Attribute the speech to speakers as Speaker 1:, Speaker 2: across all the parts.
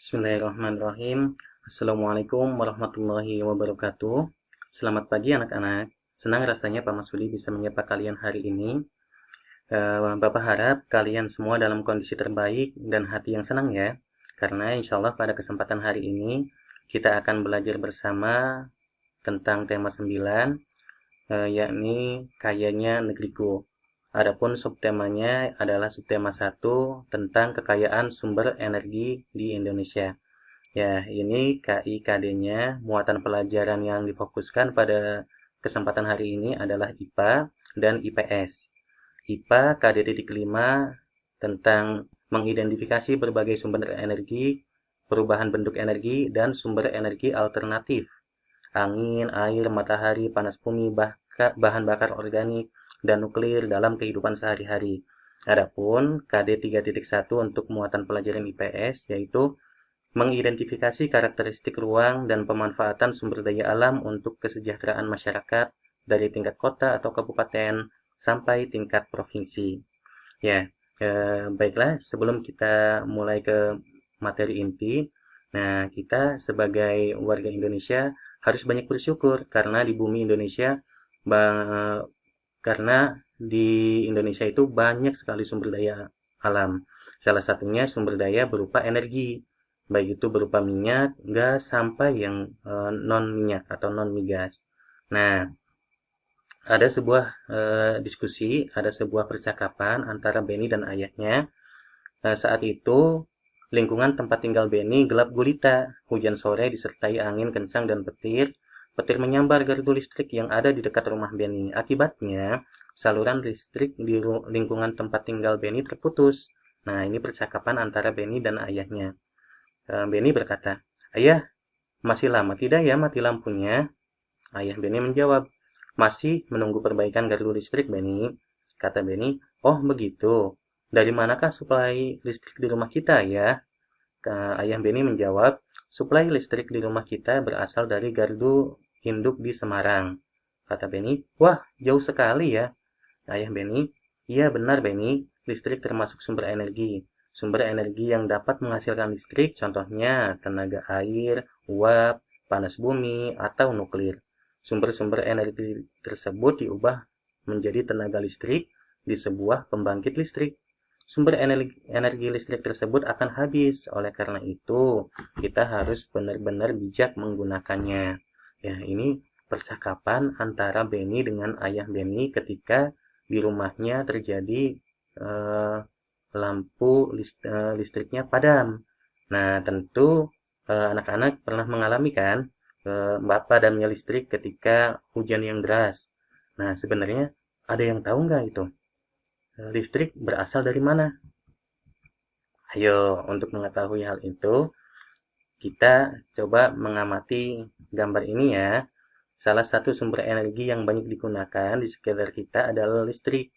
Speaker 1: Bismillahirrahmanirrahim. Assalamualaikum warahmatullahi wabarakatuh. Selamat pagi anak-anak. Senang rasanya Pak Masudi bisa menyapa kalian hari ini. Bapak harap kalian semua dalam kondisi terbaik dan hati yang senang ya. Karena insya Allah pada kesempatan hari ini kita akan belajar bersama tentang tema 9, yakni kayanya negeriku. Adapun subtemanya adalah subtema 1 tentang kekayaan sumber energi di Indonesia. Ya, ini KIKD-nya, muatan pelajaran yang difokuskan pada kesempatan hari ini adalah IPA dan IPS. IPA KD.5 tentang mengidentifikasi berbagai sumber energi, perubahan bentuk energi, dan sumber energi alternatif. Angin, air, matahari, panas bumi, bahan bakar organik, dan nuklir dalam kehidupan sehari-hari. Adapun KD 3.1 untuk muatan pelajaran IPS yaitu mengidentifikasi karakteristik ruang dan pemanfaatan sumber daya alam untuk kesejahteraan masyarakat dari tingkat kota atau kabupaten sampai tingkat provinsi. Ya, baiklah, sebelum kita mulai ke materi inti, nah kita sebagai warga Indonesia harus banyak bersyukur karena di bumi Indonesia karena di Indonesia itu banyak sekali sumber daya alam. Salah satunya sumber daya berupa energi, baik itu berupa minyak, gas, sampai yang non minyak atau non migas. Nah, ada sebuah diskusi, ada sebuah percakapan antara Benny dan ayahnya. Saat itu lingkungan tempat tinggal Benny gelap gulita. Hujan sore disertai angin kencang dan petir. Petir menyambar gardu listrik yang ada di dekat rumah Benny. Akibatnya, saluran listrik di lingkungan tempat tinggal Benny terputus. Nah, ini percakapan antara Benny dan ayahnya. Benny berkata, "Ayah, masih lama tidak ya mati lampunya?" Ayah Benny menjawab, "Masih menunggu perbaikan gardu listrik, Benny." Kata Benny, "Oh begitu. Dari manakah suplai listrik di rumah kita ya?" Ayah Benny menjawab, "Suplai listrik di rumah kita berasal dari gardu induk di Semarang." Kata Benny, "Wah, jauh sekali ya." Ayah Benny, "Iya benar Benny, listrik termasuk sumber energi. Sumber energi yang dapat menghasilkan listrik contohnya tenaga air, uap, panas bumi, atau nuklir. Sumber-sumber energi tersebut diubah menjadi tenaga listrik di sebuah pembangkit listrik. Sumber energi listrik tersebut akan habis. Oleh karena itu, kita harus benar-benar bijak menggunakannya." Ya, ini percakapan antara Benny dengan ayah Benny ketika di rumahnya terjadi lampu listriknya padam. Nah, tentu anak-anak pernah mengalami kan padamnya listrik ketika hujan yang deras. Nah, sebenarnya ada yang tahu nggak itu? Listrik berasal dari mana? Ayo, untuk mengetahui hal itu, kita coba mengamati gambar ini ya. Salah satu sumber energi yang banyak digunakan di sekitar kita adalah listrik.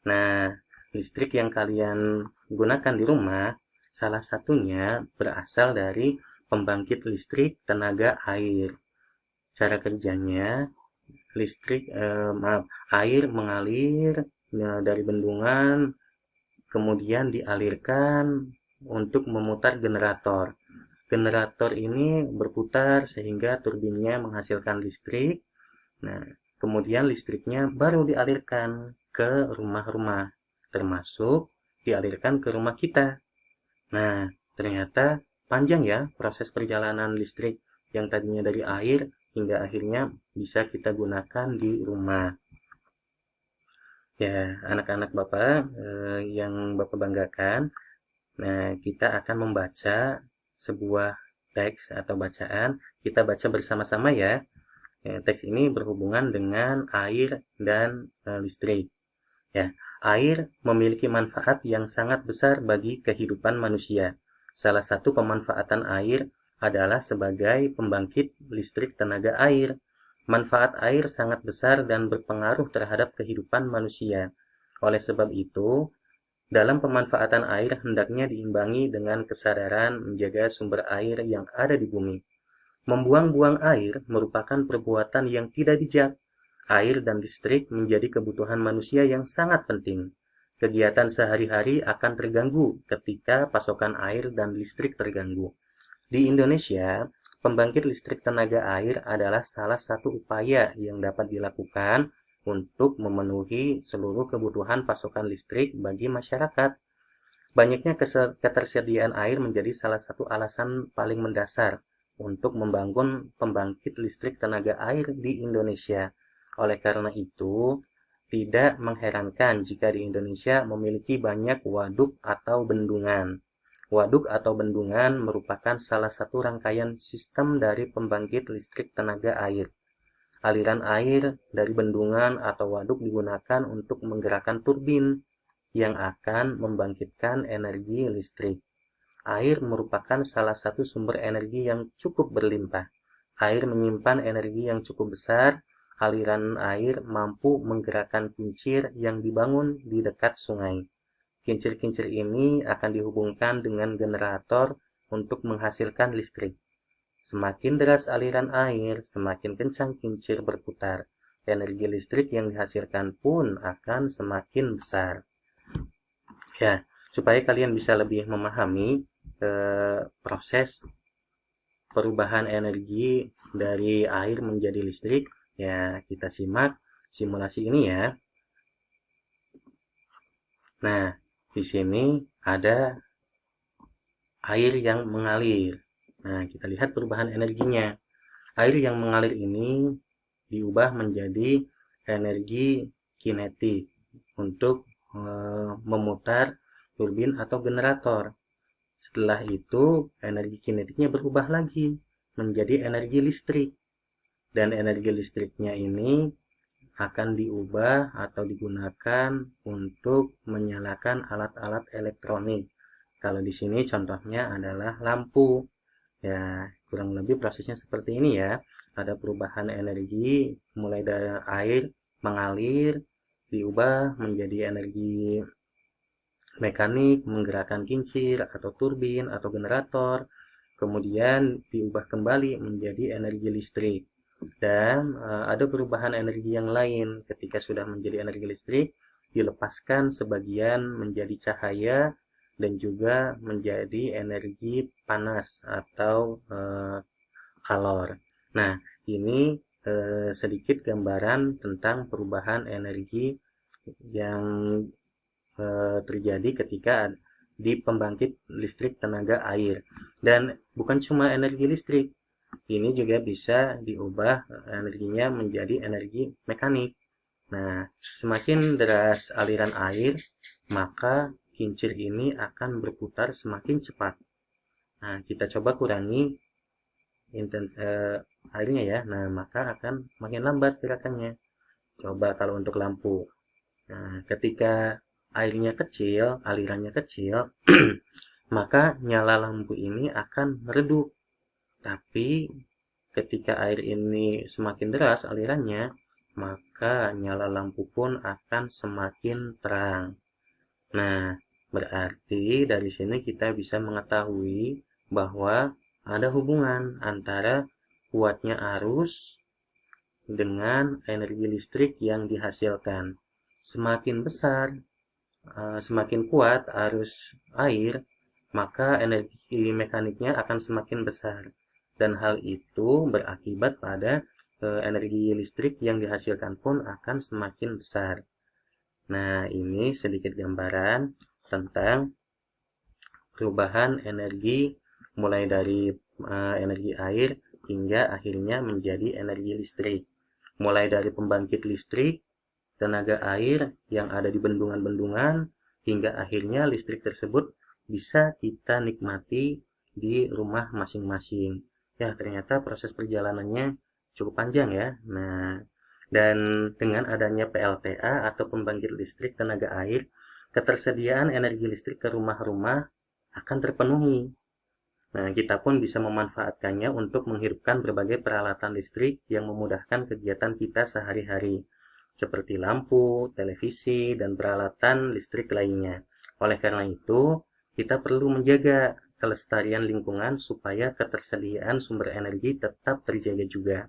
Speaker 1: Nah, listrik yang kalian gunakan di rumah, salah satunya berasal dari pembangkit listrik tenaga air. Cara kerjanya, air mengalir dari bendungan, kemudian dialirkan untuk memutar generator. Generator ini berputar sehingga turbinnya menghasilkan listrik. Nah, kemudian listriknya baru dialirkan ke rumah-rumah, termasuk dialirkan ke rumah kita. Nah, ternyata panjang ya proses perjalanan listrik yang tadinya dari air hingga akhirnya bisa kita gunakan di rumah. Ya, anak-anak Bapak yang Bapak banggakan, nah kita akan membaca sebuah teks atau bacaan. Kita baca bersama-sama ya. Teks ini berhubungan dengan air dan listrik. Ya, air memiliki manfaat yang sangat besar bagi kehidupan manusia. Salah satu pemanfaatan air adalah sebagai pembangkit listrik tenaga air. Manfaat air sangat besar dan berpengaruh terhadap kehidupan manusia. Oleh sebab itu, dalam pemanfaatan air hendaknya diimbangi dengan kesadaran menjaga sumber air yang ada di bumi. Membuang-buang air merupakan perbuatan yang tidak bijak. Air dan listrik menjadi kebutuhan manusia yang sangat penting. Kegiatan sehari-hari akan terganggu ketika pasokan air dan listrik terganggu. Di Indonesia, pembangkit listrik tenaga air adalah salah satu upaya yang dapat dilakukan untuk memenuhi seluruh kebutuhan pasokan listrik bagi masyarakat. Banyaknya ketersediaan air menjadi salah satu alasan paling mendasar untuk membangun pembangkit listrik tenaga air di Indonesia. Oleh karena itu, tidak mengherankan jika di Indonesia memiliki banyak waduk atau bendungan. Waduk atau bendungan merupakan salah satu rangkaian sistem dari pembangkit listrik tenaga air. Aliran air dari bendungan atau waduk digunakan untuk menggerakkan turbin yang akan membangkitkan energi listrik. Air merupakan salah satu sumber energi yang cukup berlimpah. Air menyimpan energi yang cukup besar. Aliran air mampu menggerakkan kincir yang dibangun di dekat sungai. Kincir-kincir ini akan dihubungkan dengan generator untuk menghasilkan listrik. Semakin deras aliran air, semakin kencang kincir berputar. Energi listrik yang dihasilkan pun akan semakin besar. Ya, supaya kalian bisa lebih memahami proses perubahan energi dari air menjadi listrik, ya kita simak simulasi ini ya. Nah, di sini ada air yang mengalir. Nah, kita lihat perubahan energinya. Air yang mengalir ini diubah menjadi energi kinetik untuk memutar turbin atau generator. Setelah itu, energi kinetiknya berubah lagi menjadi energi listrik. Dan energi listriknya ini akan diubah atau digunakan untuk menyalakan alat-alat elektronik. Kalau di sini contohnya adalah lampu. Ya, kurang lebih prosesnya seperti ini ya. Ada perubahan energi mulai dari air mengalir diubah menjadi energi mekanik menggerakkan kincir atau turbin atau generator. Kemudian diubah kembali menjadi energi listrik. Dan ada perubahan energi yang lain ketika sudah menjadi energi listrik, dilepaskan sebagian menjadi cahaya dan juga menjadi energi panas atau kalor. Nah, ini sedikit gambaran tentang perubahan energi yang terjadi ketika di pembangkit listrik tenaga air. Dan bukan cuma energi listrik, ini juga bisa diubah energinya menjadi energi mekanik. Nah, semakin deras aliran air, maka kincir ini akan berputar semakin cepat. Nah, kita coba kurangi airnya ya. Nah, maka akan makin lambat gerakannya. Coba kalau untuk lampu. Nah, ketika airnya kecil, alirannya kecil, maka nyala lampu ini akan meredup. Tapi ketika air ini semakin deras alirannya, maka nyala lampu pun akan semakin terang. Nah, berarti dari sini kita bisa mengetahui bahwa ada hubungan antara kuatnya arus dengan energi listrik yang dihasilkan. Semakin besar, semakin kuat arus air, maka energi mekaniknya akan semakin besar. Dan hal itu berakibat pada energi listrik yang dihasilkan pun akan semakin besar. Nah, ini sedikit gambaran tentang perubahan energi mulai dari energi air hingga akhirnya menjadi energi listrik. Mulai dari pembangkit listrik, tenaga air yang ada di bendungan-bendungan, hingga akhirnya listrik tersebut bisa kita nikmati di rumah masing-masing. Ya, ternyata proses perjalanannya cukup panjang ya. Nah, dan dengan adanya PLTA atau pembangkit listrik tenaga air, ketersediaan energi listrik ke rumah-rumah akan terpenuhi. Nah, kita pun bisa memanfaatkannya untuk menghidupkan berbagai peralatan listrik yang memudahkan kegiatan kita sehari-hari, seperti lampu, televisi, dan peralatan listrik lainnya. Oleh karena itu, kita perlu menjaga kelestarian lingkungan supaya ketersediaan sumber energi tetap terjaga juga.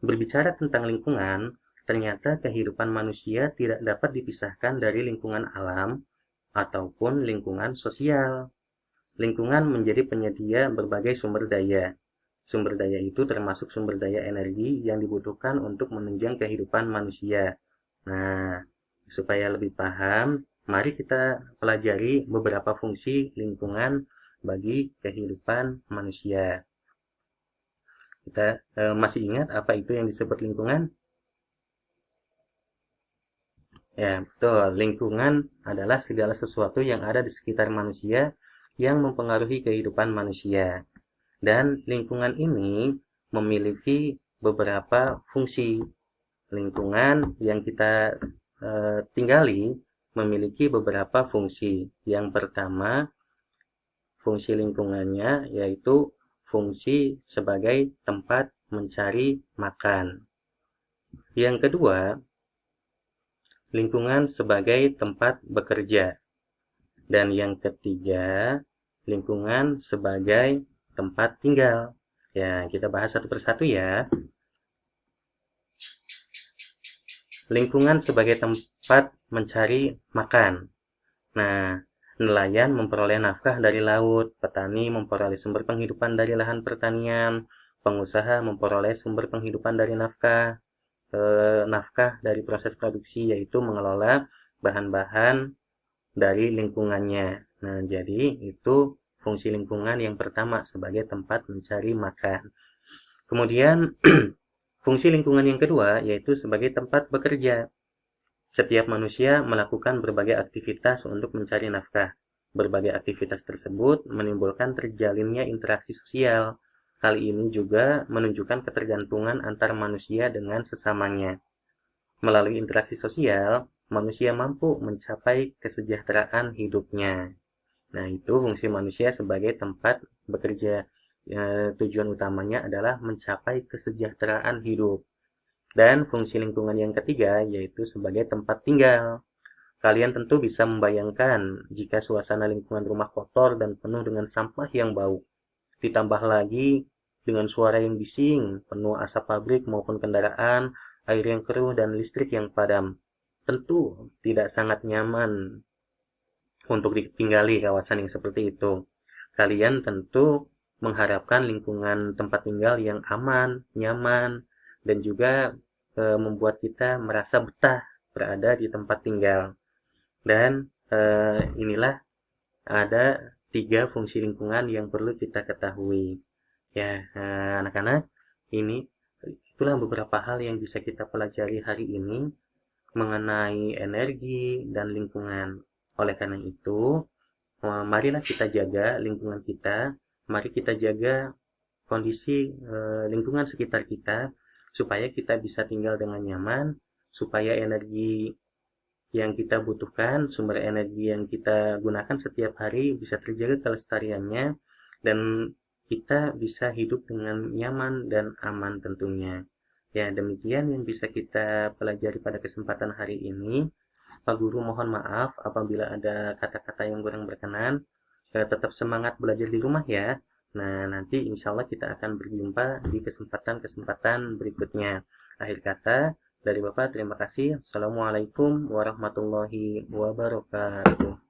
Speaker 1: Berbicara tentang lingkungan, ternyata kehidupan manusia tidak dapat dipisahkan dari lingkungan alam ataupun lingkungan sosial. lingkungan menjadi penyedia berbagai sumber daya. Sumber daya itu termasuk sumber daya energi yang dibutuhkan untuk menunjang kehidupan manusia. Nah, supaya lebih paham, mari kita pelajari beberapa fungsi lingkungan bagi kehidupan manusia. Kita masih ingat apa itu yang disebut lingkungan? Ya, betul. Lingkungan adalah segala sesuatu yang ada di sekitar manusia yang mempengaruhi kehidupan manusia. Dan lingkungan ini memiliki beberapa fungsi. Lingkungan yang kita tinggali memiliki beberapa fungsi. Yang pertama, fungsi lingkungannya yaitu fungsi sebagai tempat mencari makan. Yang kedua, lingkungan sebagai tempat bekerja. Dan yang ketiga, lingkungan sebagai tempat tinggal. Ya, kita bahas satu persatu ya. Lingkungan sebagai tempat mencari makan. Nah, nelayan memperoleh nafkah dari laut, petani memperoleh sumber penghidupan dari lahan pertanian, pengusaha memperoleh sumber penghidupan dari nafkah dari proses produksi, yaitu mengelola bahan-bahan dari lingkungannya. Nah, jadi itu fungsi lingkungan yang pertama sebagai tempat mencari makan. Kemudian fungsi lingkungan yang kedua yaitu sebagai tempat bekerja. Setiap manusia melakukan berbagai aktivitas untuk mencari nafkah. Berbagai aktivitas tersebut menimbulkan terjalinnya interaksi sosial. Hal ini juga menunjukkan ketergantungan antar manusia dengan sesamanya. Melalui interaksi sosial, manusia mampu mencapai kesejahteraan hidupnya. Nah, itu fungsi manusia sebagai tempat bekerja. Tujuan utamanya adalah mencapai kesejahteraan hidup. Dan fungsi lingkungan yang ketiga yaitu sebagai tempat tinggal. Kalian tentu bisa membayangkan jika suasana lingkungan rumah kotor dan penuh dengan sampah yang bau. Ditambah lagi dengan suara yang bising, penuh asap pabrik maupun kendaraan, air yang keruh, dan listrik yang padam. Tentu tidak sangat nyaman untuk ditinggali kawasan yang seperti itu. Kalian tentu mengharapkan lingkungan tempat tinggal yang aman, nyaman, dan juga membuat kita merasa betah berada di tempat tinggal. Dan inilah ada 3 fungsi lingkungan yang perlu kita ketahui. Ya, anak-anak, itulah beberapa hal yang bisa kita pelajari hari ini mengenai energi dan lingkungan. Oleh karena itu, marilah kita jaga lingkungan kita, mari kita jaga kondisi lingkungan sekitar kita, supaya kita bisa tinggal dengan nyaman, supaya energi yang kita butuhkan, sumber energi yang kita gunakan setiap hari bisa terjaga kelestariannya, dan kita bisa hidup dengan nyaman dan aman tentunya. Ya, demikian yang bisa kita pelajari pada kesempatan hari ini. Pak Guru mohon maaf apabila ada kata-kata yang kurang berkenan. Tetap semangat belajar di rumah ya. Nah, nanti insya Allah kita akan berjumpa di kesempatan-kesempatan berikutnya. Akhir kata, dari Bapak terima kasih. Assalamualaikum warahmatullahi wabarakatuh.